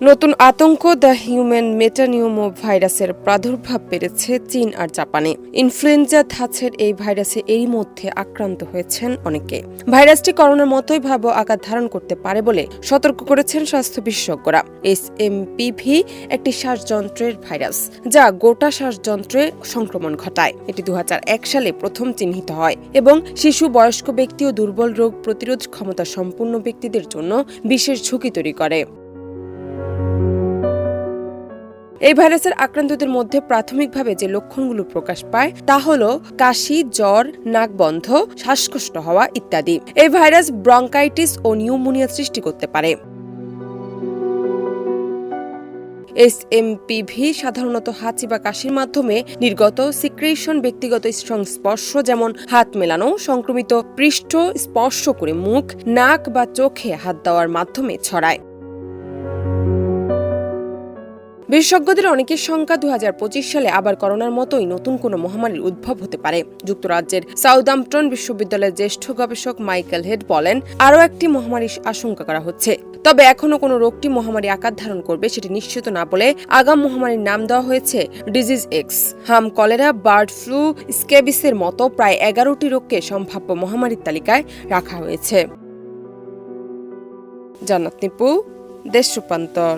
নতুন আতঙ্ক the human metapneumo ভাইরাসের প্রাদুর্ভাব বেড়েছে চীন আর জাপানে। ইনফ্লুয়েঞ্জা ধাঁচের এই ভাইরাসে এরই মধ্যে আক্রান্ত হয়েছেন অনেকে। ভাইরাসটি করোনার মতোই ভয়াবহ আকার ধারণ করতে পারে বলে সতর্ক করেছেন স্বাস্থ্য বিশেষজ্ঞরা। এসএমপিভি একটি শ্বাসযন্ত্রের ভাইরাস যা গোটা শ্বাসযন্ত্রে সংক্রমণ ঘটায়। এটি 2001 সালে প্রথম চিহ্নিত হয় এবং শিশু, বয়স্ক ব্যক্তি ও দুর্বল রোগ প্রতিরোধ ক্ষমতা সম্পন্ন ব্যক্তিদের জন্য বিশেষ ঝুঁকি তৈরি করে। এই ভাইরাসের আক্রান্তদের মধ্যে প্রাথমিকভাবে যে লক্ষণগুলো প্রকাশ পায় তা হল কাশি, জ্বর, নাক বন্ধ, শ্বাসকষ্ট হওয়া ইত্যাদি। এই ভাইরাস ব্রঙ্কাইটিস ও নিউমোনিয়া সৃষ্টি করতে পারে। এসএমপিভি সাধারণত হাঁচি বা কাশির মাধ্যমে নির্গত সিক্রেশন, ব্যক্তিগত সংস্পর্শ যেমন হাত মেলানো, সংক্রমিত পৃষ্ঠ স্পর্শ করে মুখ, নাক বা চোখে হাত দেওয়ার মাধ্যমে ছড়ায়। বিশেষজ্ঞদের অনেকের শঙ্কা 2025 সালে আবার করোনার মতোই নতুন কোনো মহামারীর উদ্ভব হতে পারে। যুক্তরাজ্যের সাউদাম্পটন বিশ্ববিদ্যালয়ের জ্যেষ্ঠ গবেষক মাইকেল হেড বলেন, আরও একটি মহামারীর আশঙ্কা করা হচ্ছে, তবে এখনো কোনো রোগটি মহামারী আকার ধারণ করবে সেটি নিশ্চিত না বলে আগাম মহামারীর নাম দেওয়া হয়েছে ডিজিজ এক্স। হাম, কলেরা, বার্ড ফ্লু, স্ক্যাবিসের মতো প্রায় 11টি রোগকে সম্ভাব্য মহামারীর তালিকায় রাখা হয়েছে। জান্নাত নিপু, দেশ রূপান্তর।